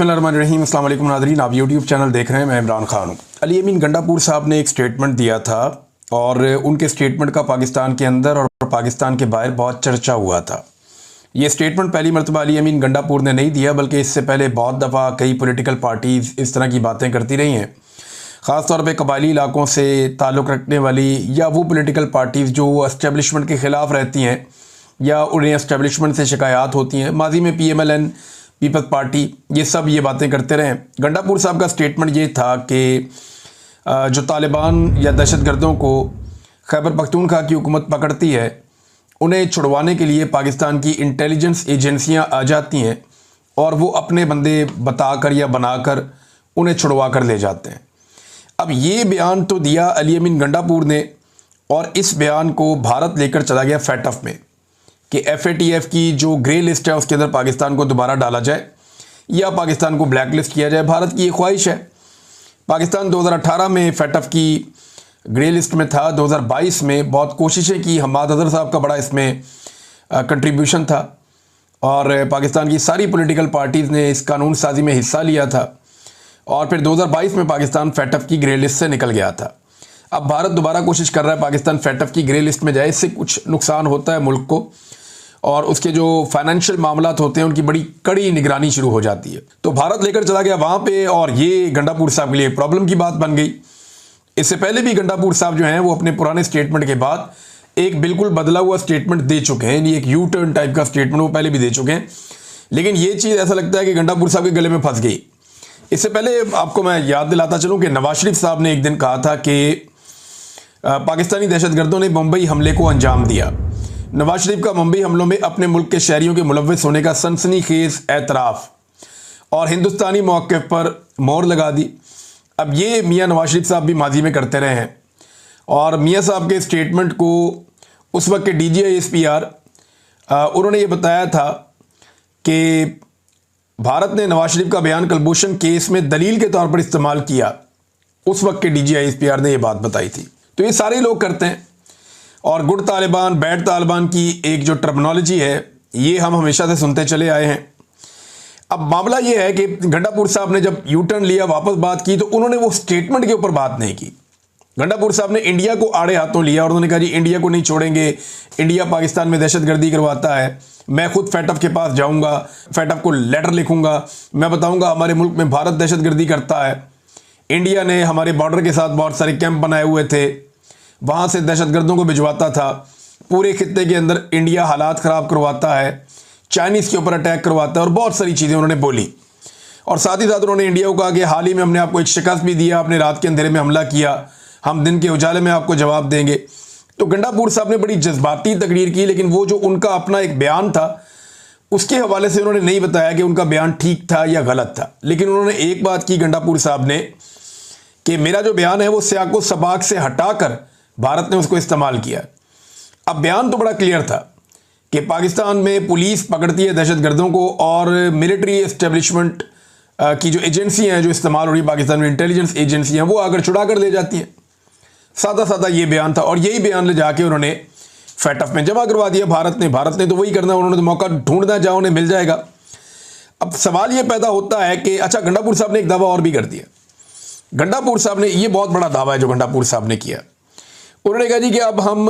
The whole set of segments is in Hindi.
बिस्मिल्लाहिर्रहमानिर्रहीम। अस्सलाम वालेकुम नाज़रीन, आप यूट्यूब चैनल देख रहे हैं। मैं इमरान खान हूँ। अली अमीन गंडापुर साहब ने एक स्टेटमेंट दिया था और उनके स्टेटमेंट का पाकिस्तान के अंदर और पाकिस्तान के बाहर बहुत चर्चा हुआ था। ये स्टेटमेंट पहली मरतबा अली अमीन गंडापुर ने नहीं दिया, बल्कि इससे पहले बहुत दफ़ा कई पॉलिटिकल पार्टीज़ इस तरह की बातें करती रही हैं। ख़ास तौर पे कबायली इलाकों से ताल्लुक़ रखने वाली या वो पॉलिटिकल पार्टीज़ जो एस्टेब्लिशमेंट के ख़िलाफ़ रहती हैं या उन्हें एस्टेब्लिशमेंट से शिकायत होती हैं, माजी में PMLN पीपल्स पार्टी, ये सब ये बातें करते रहे। गंडापुर साहब का स्टेटमेंट ये था कि जो तालिबान या दहशतगर्दों को खैबर पख्तूनख्वा की हुकूमत पकड़ती है, उन्हें छुड़वाने के लिए पाकिस्तान की इंटेलिजेंस एजेंसियां आ जाती हैं और वो अपने बंदे बताकर या बनाकर उन्हें छुड़वा कर ले जाते हैं। अब ये बयान तो दिया अली अमीन गंडापुर ने, और इस बयान को भारत लेकर चला गया FATF में कि FATF की जो ग्रे लिस्ट है उसके अंदर पाकिस्तान को दोबारा डाला जाए या पाकिस्तान को ब्लैक लिस्ट किया जाए। भारत की ये ख्वाहिश है। पाकिस्तान 2018 में FATF की ग्रे लिस्ट में था, 2022 में बहुत कोशिशें की, हम्माद अज़हर साहब का बड़ा इसमें कंट्रीब्यूशन था और पाकिस्तान की सारी पॉलिटिकल पार्टीज़ ने इस कानून साजी में हिस्सा लिया था और फिर 2022 में पाकिस्तान FATF की ग्रे लिस्ट से निकल गया था। अब भारत दोबारा कोशिश कर रहा है पाकिस्तान FATF की ग्रे लिस्ट में जाए। इससे कुछ नुकसान होता है मुल्क को और उसके जो फाइनेंशियल मामलात होते हैं उनकी बड़ी कड़ी निगरानी शुरू हो जाती है। तो भारत लेकर चला गया वहाँ पे और ये गंडापुर साहब के लिए प्रॉब्लम की बात बन गई। इससे पहले भी गंडापुर साहब जो हैं वो अपने पुराने स्टेटमेंट के बाद एक बिल्कुल बदला हुआ स्टेटमेंट दे चुके हैं, यानी एक यू टर्न टाइप का स्टेटमेंट वो पहले भी दे चुके हैं। लेकिन ये चीज़ ऐसा लगता है कि गंडापुर साहब के गले में फंस गई। इससे पहले आपको मैं याद दिलाता चलूँ कि नवाज शरीफ साहब ने एक दिन कहा था कि पाकिस्तानी दहशतगर्दों ने मुंबई हमले को अंजाम दिया। नवाज शरीफ का मुंबई हमलों में अपने मुल्क के शहरियों के मुलव्वस होने का सनसनीखेज एतराफ़ और हिंदुस्तानी मौक़िफ़ पर मोहर लगा दी। अब ये मियाँ नवाज शरीफ साहब भी माजी में करते रहे हैं और मियाँ साहब के स्टेटमेंट को उस वक्त के DGI SPR उन्होंने ये बताया था कि भारत ने नवाज शरीफ का बयान कलभूषण केस में दलील के तौर पर इस्तेमाल किया। उस वक्त के DGI SPR ने ये बात बताई थी। तो ये सारे लोग करते हैं और गुड तालिबान बैड तालिबान की एक जो टर्मिनोलॉजी है ये हम हमेशा से सुनते चले आए हैं। अब मामला ये है कि गंडापुर साहब ने जब यू टर्न लिया, वापस बात की, तो उन्होंने वो स्टेटमेंट के ऊपर बात नहीं की। गंडापुर साहब ने इंडिया को आड़े हाथों लिया और उन्होंने कहा जी इंडिया को नहीं छोड़ेंगे, इंडिया पाकिस्तान में दहशतगर्दी करवाता है, मैं खुद FATF के पास जाऊंगा, FATF को लेटर लिखूंगा, मैं बताऊंगा हमारे मुल्क में भारत दहशतगर्दी करता है। इंडिया ने हमारे बॉर्डर के साथ बहुत सारे कैंप बनाए हुए थे, वहाँ से दहशतगर्दों को भिजवाता था, पूरे खित्ते के अंदर इंडिया हालात ख़राब करवाता है, चाइनीज़ के ऊपर अटैक करवाता है और बहुत सारी चीज़ें उन्होंने बोली। और साथ ही साथ उन्होंने इंडिया को कहा कि हाल ही में हमने आपको एक शिकस्त भी दिया, आपने रात के अंधेरे में हमला किया, हम दिन के उजाले में आपको जवाब देंगे। तो गंडापुर साहब ने बड़ी जज्बाती तकरीर की, लेकिन वो जो उनका अपना एक बयान था उसके हवाले से उन्होंने नहीं बताया कि उनका बयान ठीक था या गलत था। लेकिन उन्होंने एक बात की गंडापुर साहब ने कि मेरा जो बयान है वो सियाको सबाक से हटाकर भारत ने उसको इस्तेमाल किया। अब बयान तो बड़ा क्लियर था कि पाकिस्तान में पुलिस पकड़ती है दहशतगर्दों को और मिलिट्री एस्टेब्लिशमेंट की जो एजेंसियां हैं जो इस्तेमाल हो रही है पाकिस्तान में, इंटेलिजेंस एजेंसियां, वो आकर छुड़ा कर ले जाती हैं। सादा सादा ये बयान था और यही बयान ले जाके उन्होंने FATF में जमा करवा दिया। भारत ने तो वही करना, उन्होंने तो मौका ढूंढना जहाँ उन्हें मिल जाएगा। अब सवाल ये पैदा होता है कि अच्छा, गंडापुर साहब ने एक दावा और भी कर दिया। गंडापुर साहब ने, ये बहुत बड़ा दावा है जो गंडापुर साहब ने किया। उन्होंने कहा जी कि अब हम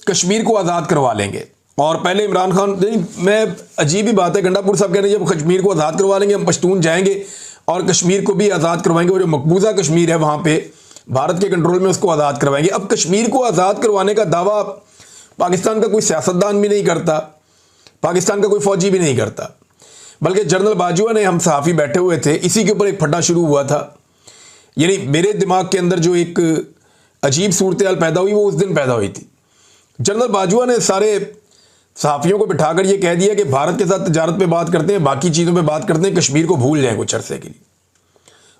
कश्मीर को आज़ाद करवा लेंगे। और पहले इमरान खान, नहीं, मैं अजीब ही बात है, गंडापुर साहब कह रहे हैं जब कश्मीर को आज़ाद करवा लेंगे हम पश्तून जाएंगे और कश्मीर को भी आज़ाद करवाएंगे। वो जो मकबूजा कश्मीर है वहाँ पे भारत के कंट्रोल में, उसको आज़ाद करवाएंगे। अब कश्मीर को आज़ाद करवाने का दावा पाकिस्तान का कोई सियासतदान भी नहीं करता, पाकिस्तान का कोई फ़ौजी भी नहीं करता, बल्कि जनरल बाजवा ने, हम सहाफ़ी बैठे हुए थे, इसी के ऊपर एक फड्डा शुरू हुआ था। यानी मेरे दिमाग के अंदर जो एक अजीब सूरत हाल पैदा हुई वो उस दिन पैदा हुई थी। जनरल बाजवा ने सारे सहाफ़ियों को बिठाकर ये कह दिया कि भारत के साथ तजारत पे बात करते हैं, बाकी चीज़ों पे बात करते हैं, कश्मीर को भूल जाएं कुछ अरसे के लिए।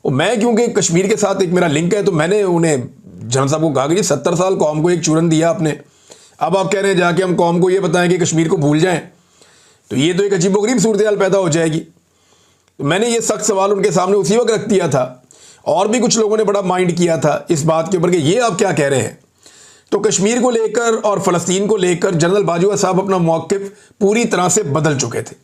और मैं, क्योंकि कश्मीर के साथ एक मेरा लिंक है, तो मैंने उन्हें, जनरल साहब को कहा कि 70 साल कौम को एक चूरन दिया आपने, अब आप कह रहे हैं जाके हम कौम को ये बताएं कि कश्मीर को भूल जाएँ, तो ये तो एक अजीबोगरीब सूरत हाल पैदा हो जाएगी। तो मैंने ये सख्त सवाल उनके सामने उसी वक्त रख दिया था और भी कुछ लोगों ने बड़ा माइंड किया था इस बात के ऊपर कि ये आप क्या कह रहे हैं। तो कश्मीर को लेकर और फ़लस्तीन को लेकर जनरल बाजवा साहब अपना मौक़िफ़ पूरी तरह से बदल चुके थे।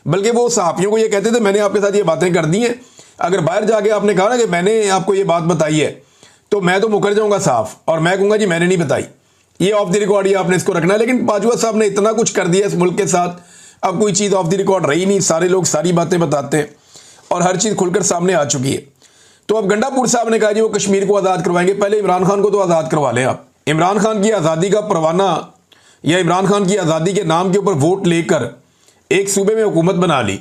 बल्कि वो सहाफ़ियों को ये कहते थे मैंने आपके साथ ये बातें कर दी हैं, अगर बाहर जाके आपने कहा ना कि मैंने आपको ये बात बताई है तो मैं तो मुकर जाऊंगा साफ और मैं कहूँगा जी मैंने नहीं बताई, ये ऑफ द रिकॉर्ड ही आपने इसको रखना है। लेकिन बाजवा साहब ने इतना कुछ कर दिया इस मुल्क के साथ, अब कोई चीज़ ऑफ द रिकॉर्ड रही नहीं, सारे लोग सारी बातें बताते हैं और हर चीज़ खुलकर सामने आ चुकी है। तो अब गंडापुर साहब ने कहा जी वो कश्मीर को आज़ाद करवाएंगे, पहले इमरान खान को तो आज़ाद करवा लें आप। इमरान खान की आज़ादी का परवाना या इमरान खान की आज़ादी के नाम के ऊपर वोट लेकर एक सूबे में हुकूमत बना ली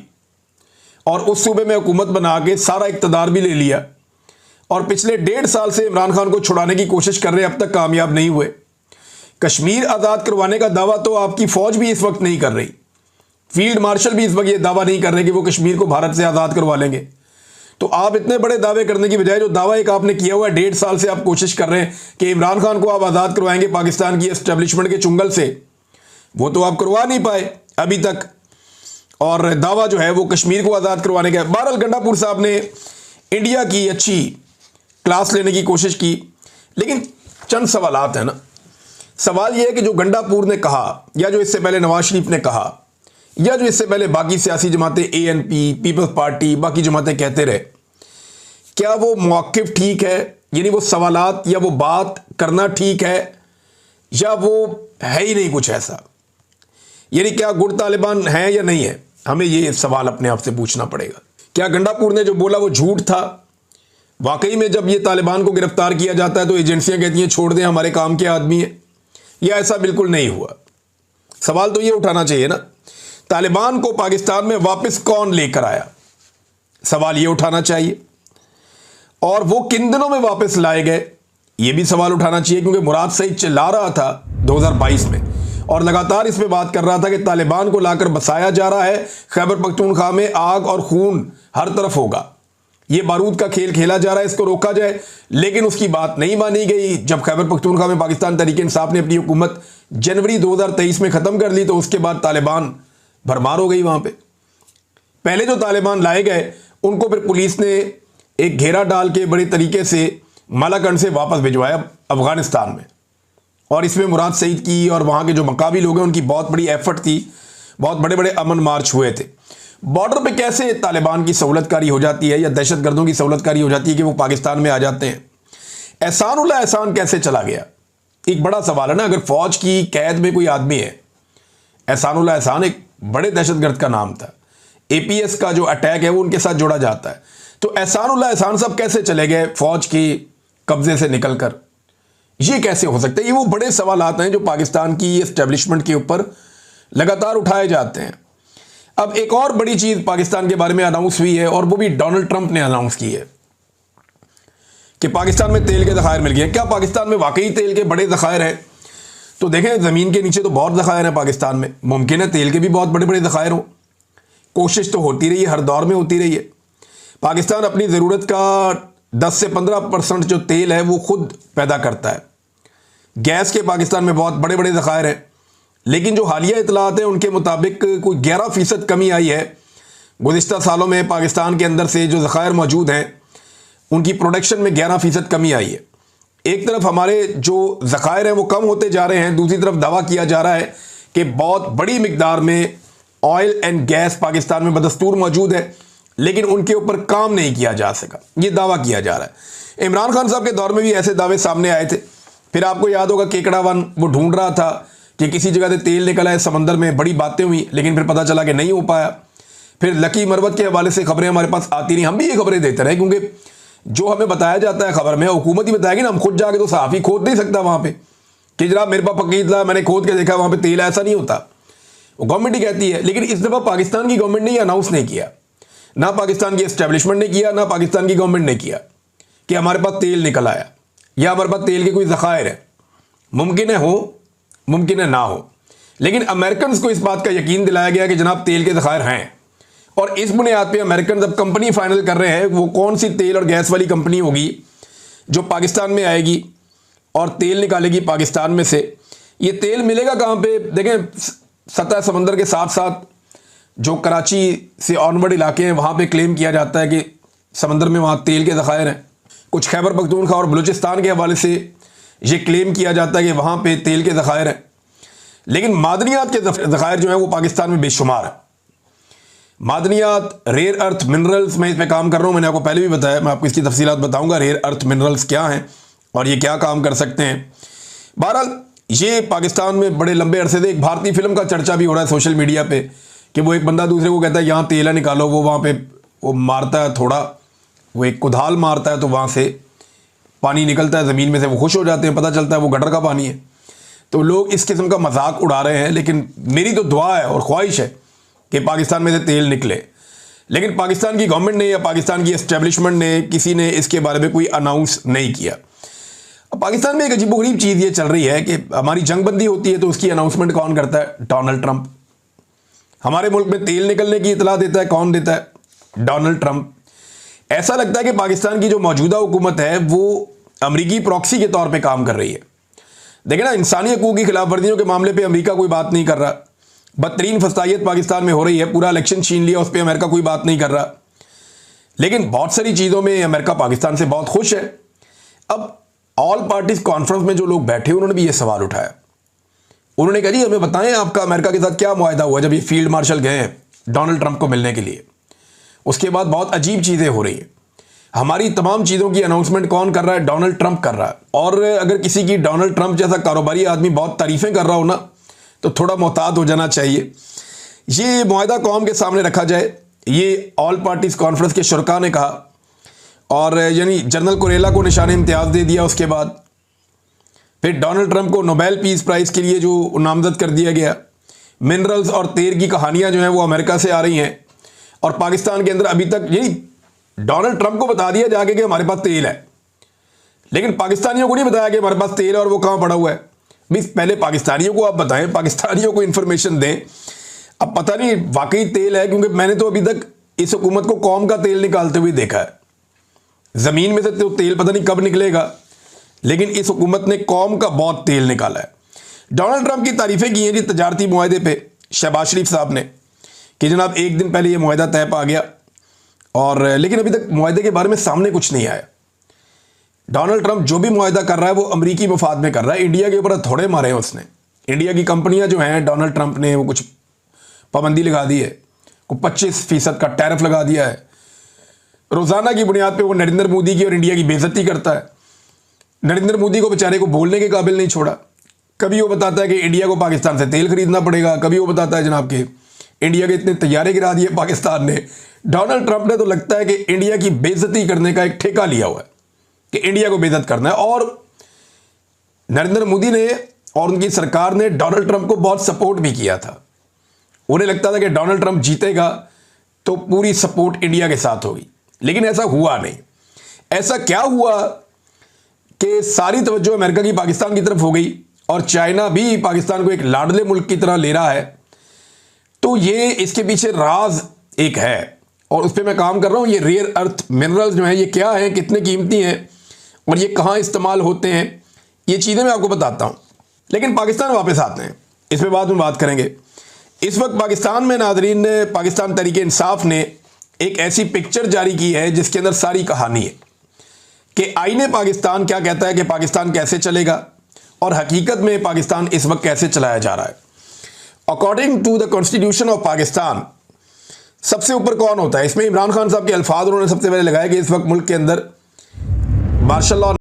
और उस सूबे में हुकूमत बना के सारा इक़्तिदार भी ले लिया और पिछले 1.5 साल से इमरान खान को छुड़ाने की कोशिश कर रहे हैं, अब तक कामयाब नहीं हुए। कश्मीर आज़ाद करवाने का दावा तो आपकी फ़ौज भी इस वक्त नहीं कर रही, फील्ड मार्शल भी इस वक्त ये दावा नहीं कर रहे कि वो कश्मीर को भारत से आज़ाद करवा लेंगे। तो आप इतने बड़े दावे करने की बजाय जो दावा एक आपने किया हुआ है 1.5 साल से आप कोशिश कर रहे हैं कि इमरान खान को आप आज़ाद करवाएंगे पाकिस्तान की एस्टेब्लिशमेंट के चुंगल से, वो तो आप करवा नहीं पाए अभी तक, और दावा जो है वो कश्मीर को आज़ाद करवाने का। बहरहाल गंडापुर साहब ने इंडिया की अच्छी क्लास लेने की कोशिश की, लेकिन चंद सवालात हैं ना। सवाल यह है कि जो गंडापुर ने कहा या जो इससे पहले नवाज शरीफ ने कहा या जो इससे पहले बाकी सियासी जमातें ANP, पीपल्स पार्टी, बाकी जमातें कहते रहे, क्या वो मौक़िफ़ ठीक है, यानी वो सवालात या वो बात करना ठीक है, या वो है ही नहीं कुछ ऐसा, यानी क्या गुड तालिबान है या नहीं है? हमें ये सवाल अपने आप से पूछना पड़ेगा। क्या गंडापुर ने जो बोला वो झूठ था? वाकई में जब ये तालिबान को गिरफ्तार किया जाता है तो एजेंसियां कहती हैं छोड़ दें, हमारे काम के आदमी है, या ऐसा बिल्कुल नहीं हुआ? सवाल तो ये उठाना चाहिए ना, तालिबान को पाकिस्तान में वापस कौन लेकर आया, सवाल ये उठाना चाहिए। और वो किन दिनों में वापस लाए गए, ये भी सवाल उठाना चाहिए, क्योंकि मुराद सईद चिल्ला रहा था 2022 में और लगातार इस पे बात कर रहा था कि तालिबान को लाकर बसाया जा रहा है, खैबर पख्तूनख्वा में आग और खून हर तरफ होगा, ये बारूद का खेल खेला जा रहा है, इसको रोका जाए। लेकिन उसकी बात नहीं मानी गई। जब खैबर पख्तूनख्वा में पाकिस्तान तहरीक-ए-इंसाफ ने अपनी हुकूमत जनवरी 2023 में ख़त्म कर ली तो उसके बाद तालिबान भरमार हो गई वहाँ पे। पहले जो तालिबान लाए गए उनको फिर पुलिस ने एक घेरा डाल के बड़े तरीके से मालाकंड से वापस भिजवाया अफगानिस्तान में, और इसमें मुराद सईद की और वहाँ के जो मकामी लोग हैं उनकी बहुत बड़ी एफर्ट थी, बहुत बड़े बड़े अमन मार्च हुए थे। बॉर्डर पे कैसे तालिबान की सहूलतकारी हो जाती है या दहशतगर्दों की सहूलतकारी हो जाती है कि वो पाकिस्तान में आ जाते हैं? एहसान उल्लाह एहसान कैसे चला गया, एक बड़ा सवाल है ना। अगर फौज की कैद में कोई आदमी है, एहसान उल्लाह एहसान एक बड़े दहशतगर्द का नाम था, APS का जो अटैक है वो उनके साथ जोड़ा जाता है, तो एहसान उल्लाह एहसान सब कैसे चले गए फौज के कब्जे से निकलकर? ये कैसे हो सकता है? ये वो बड़े सवालात हैं जो पाकिस्तान की एस्टेब्लिशमेंट के ऊपर लगातार उठाए जाते हैं। अब एक और बड़ी चीज पाकिस्तान के बारे में अनाउंस हुई है, और वो भी डोनाल्ड ट्रंप ने अनाउंस की है कि पाकिस्तान में तेल के ज़खायर मिल गए। क्या पाकिस्तान में वाकई तेल के बड़े ज़खायर हैं? तो देखें, ज़मीन के नीचे तो बहुत ज़खायर हैं पाकिस्तान में, मुमकिन है तेल के भी बहुत बड़े बड़े ज़खायर हों। कोशिश तो होती रही है, हर दौर में होती रही है। पाकिस्तान अपनी ज़रूरत का 10 से 15% जो तेल है वो खुद पैदा करता है। गैस के पाकिस्तान में बहुत बड़े बड़े ज़खायर हैं, लेकिन जो हालिया इतलात हैं उनके मुताबिक कोई 11% कमी आई है गुज़िश्ता सालों में। पाकिस्तान के अंदर से जो ज़खायर मौजूद हैं उनकी प्रोडक्शन में 11% कमी आई है। एक तरफ हमारे जो ज़खायर हैं वो कम होते जा रहे हैं, दूसरी तरफ दावा किया जा रहा है कि बहुत बड़ी मिकदार में ऑयल एंड गैस पाकिस्तान में बदस्तूर मौजूद है, लेकिन उनके ऊपर काम नहीं किया जा सका, ये दावा किया जा रहा है। इमरान खान साहब के दौर में भी ऐसे दावे सामने आए थे। फिर आपको याद होगा केकड़ा वन वो ढूंढ रहा था कि किसी जगह से तेल निकला है समंदर में, बड़ी बातें हुई, लेकिन फिर पता चला कि नहीं हो पाया। फिर लकी मरवत के हवाले से खबरें हमारे पास आती रही, हम भी ये खबरें देते रहे, क्योंकि जो हमें बताया जाता है खबर में हुकूमत ही बताएगी ना, हम खुद जाके तो सहाफ़ी खोद नहीं सकता वहाँ पे कि जनाब मेरे पास पक्की इतला, मैंने खोद के देखा वहाँ पे तेल, ऐसा नहीं होता, वो गवर्नमेंट ही कहती है। लेकिन इस दफ़ा पाकिस्तान की गवर्नमेंट ने ये अनाउंस नहीं किया, ना पाकिस्तान की एस्टेब्लिशमेंट ने किया, ना पाकिस्तान की गवर्नमेंट ने किया कि हमारे पास तेल निकल आया या हमारे पास तेल के कोई ज़खायर है। मुमकिन है हो, मुमकिन है ना हो, लेकिन अमेरिकन को इस बात का यकीन दिलाया गया कि जनाब तेल के ज़खायर हैं, और इस बुनियाद पे अमेरिकन अब कंपनी फाइनल कर रहे हैं वो कौन सी तेल और गैस वाली कंपनी होगी जो पाकिस्तान में आएगी और तेल निकालेगी पाकिस्तान में से। ये तेल मिलेगा कहाँ पे? देखें, सतह समंदर के साथ साथ जो कराची से ऑनवर्ड इलाके हैं वहाँ पे क्लेम किया जाता है कि समंदर में वहाँ तेल के ज़खायर हैं। कुछ खैबर पख्तूनख्वा और बलूचिस्तान के हवाले से ये क्लेम किया जाता है कि वहाँ पे तेल के ज़खायर हैं, लेकिन मादनियात के ज़खायर जो हैं वो पाकिस्तान में बेशुमार है। मादनियात, रेयर अर्थ मिनरल्स, मैं इस पर काम कर रहा हूँ, मैंने आपको पहले भी बताया, मैं आपको इसकी तफसीलात बताऊंगा रेयर अर्थ मिनरल्स क्या हैं और ये क्या काम कर सकते हैं। बहरहाल ये पाकिस्तान में बड़े लंबे अरसे से एक भारतीय फिल्म का चर्चा भी हो रहा है सोशल मीडिया पे कि वो एक बंदा दूसरे को कहता है यहाँ तेल है निकालो, वो वहाँ पे वो मारता है थोड़ा, वो एक कुदाल मारता है तो वहाँ से पानी निकलता है ज़मीन में से, वो खुश हो जाते हैं, पता चलता है वो गटर का पानी है। तो लोग इस किस्म का मजाक उड़ा रहे हैं, लेकिन मेरी तो दुआ है और ख्वाहिश है कि पाकिस्तान में से तेल निकले। लेकिन पाकिस्तान की गवर्नमेंट ने या पाकिस्तान की एस्टेब्लिशमेंट ने, किसी ने इसके बारे में कोई अनाउंस नहीं किया। अब पाकिस्तान में एक अजीबोगरीब चीज़ ये चल रही है कि हमारी जंगबंदी होती है तो उसकी अनाउंसमेंट कौन करता है? Donald Trump. हमारे मुल्क में तेल निकलने की इतला देता है, कौन देता है? Donald Trump. ऐसा लगता है कि पाकिस्तान की जो मौजूदा हुकूमत है वो अमरीकी प्रॉक्सी के तौर पे काम कर रही है। देखिए ना, इंसानी हकूक़ की खिलाफ वर्जियों के मामले पे अमेरिका कोई बात नहीं कर रहा, बदतरीन फसाइयत पाकिस्तान में हो रही है, पूरा इलेक्शन छीन लिया, उस पर अमेरिका कोई बात नहीं कर रहा। लेकिन बहुत सारी चीज़ों में अमेरिका पाकिस्तान से बहुत खुश है। अब ऑल पार्टीज कॉन्फ्रेंस में जो लोग बैठे उन्होंने भी ये सवाल उठाया। उन्होंने कहा जी हमें बताएं आपका अमेरिका के साथ क्या मुआहदा हुआ जब ये फील्ड मार्शल गए हैं डोनाल्ड ट्रंप को मिलने के लिए। उसके बाद बहुत अजीब चीज़ें हो रही हैं। हमारी तमाम चीज़ों की अनाउंसमेंट कौन कर रहा है? डोनाल्ड ट्रंप कर रहा है। और अगर किसी की डोनाल्ड ट्रंप जैसा कारोबारी आदमी बहुत तारीफ़ें कर रहा हो ना तो थोड़ा मोहतात हो जाना चाहिए। ये मुआहदा कौम के सामने रखा जाए, ये ऑल पार्टीज कॉन्फ्रेंस के शुरका ने कहा, और यानी जनरल कुरेला को निशान इम्तियाज़ दे दिया। उसके बाद फिर डोनाल्ड ट्रंप को नोबेल पीस प्राइज़ के लिए जो नामजद कर दिया गया। मिनरल्स और तेल की कहानियां जो हैं वो अमेरिका से आ रही हैं और पाकिस्तान के अंदर अभी तक यही डोनाल्ड ट्रंप को बता दिया जाके कि हमारे पास तेल है, लेकिन पाकिस्तानियों को नहीं बताया कि हमारे पास तेल है और वो कहाँ पड़ा हुआ है। भाई पहले पाकिस्तानियों को आप बताएं, पाकिस्तानियों को इन्फॉर्मेशन दें। अब पता नहीं वाकई तेल है, क्योंकि मैंने तो अभी तक इस हुकूमत को कौम का तेल निकालते हुए देखा है। ज़मीन में से तो तेल पता नहीं कब निकलेगा, लेकिन इस हुकूमत ने कौम का बहुत तेल निकाला है। डोनाल्ड ट्रंप की तारीफ़ें की हैं जी तजारती मुआहदे पे शहबाज शरीफ साहब ने कि जनाब एक दिन पहले ये मुआहदा तय पा गया, और लेकिन अभी तक मुआहदे के बारे में सामने कुछ नहीं आया। डोनाल्ड ट्रंप जो भी मुआहदा कर रहा है वो अमरीकी मफाद में कर रहा है। इंडिया के ऊपर थोड़े मारे हैं उसने। इंडिया की कंपनियां जो हैं डोनाल्ड ट्रंप ने वो कुछ पाबंदी लगा दी है, को 25% का टैरिफ लगा दिया है। रोज़ाना की बुनियाद पे वो नरेंद्र मोदी की और इंडिया की बेइज्जती करता है। नरेंद्र मोदी को बेचारे को बोलने के काबिल नहीं छोड़ा। कभी वो बताता है कि इंडिया को पाकिस्तान से तेल खरीदना पड़ेगा, कभी वो बताता है जनाब कि इंडिया के इतने तैयारे गिरा दिए पाकिस्तान ने। डोनाल्ड ट्रंप ने तो लगता है कि इंडिया की बेइज्जती करने का एक ठेका लिया हुआ है कि इंडिया को बेइज्जत करना है। और नरेंद्र मोदी ने और उनकी सरकार ने डोनाल्ड ट्रंप को बहुत सपोर्ट भी किया था। उन्हें लगता था कि डोनाल्ड ट्रंप जीतेगा तो पूरी सपोर्ट इंडिया के साथ होगी, लेकिन ऐसा हुआ नहीं। ऐसा क्या हुआ कि सारी तवज्जो अमेरिका की पाकिस्तान की तरफ हो गई और चाइना भी पाकिस्तान को एक लाडले मुल्क की तरह ले रहा है। तो ये इसके पीछे राज एक है और उस पर मैं काम कर रहा हूँ। ये रेयर अर्थ मिनरल्स जो हैं ये क्या है, कितने कीमती हैं और ये कहाँ इस्तेमाल होते हैं, ये चीज़ें मैं आपको बताता हूँ। लेकिन पाकिस्तान वापस आते हैं, इस पर बाद में बात करेंगे। इस वक्त पाकिस्तान में नाजरीन ने पाकिस्तान तहरीक इंसाफ ने एक ऐसी पिक्चर जारी की है जिसके अंदर सारी कहानी है कि आईने पाकिस्तान क्या कहता है कि पाकिस्तान कैसे चलेगा और हकीकत में पाकिस्तान इस वक्त कैसे चलाया जा रहा है। According to the constitution of Pakistan सबसे ऊपर कौन होता है? इसमें इमरान खान साहब के अल्फाज उन्होंने सबसे पहले लगाया कि इस वक्त मुल्क के अंदर मार्शल लॉ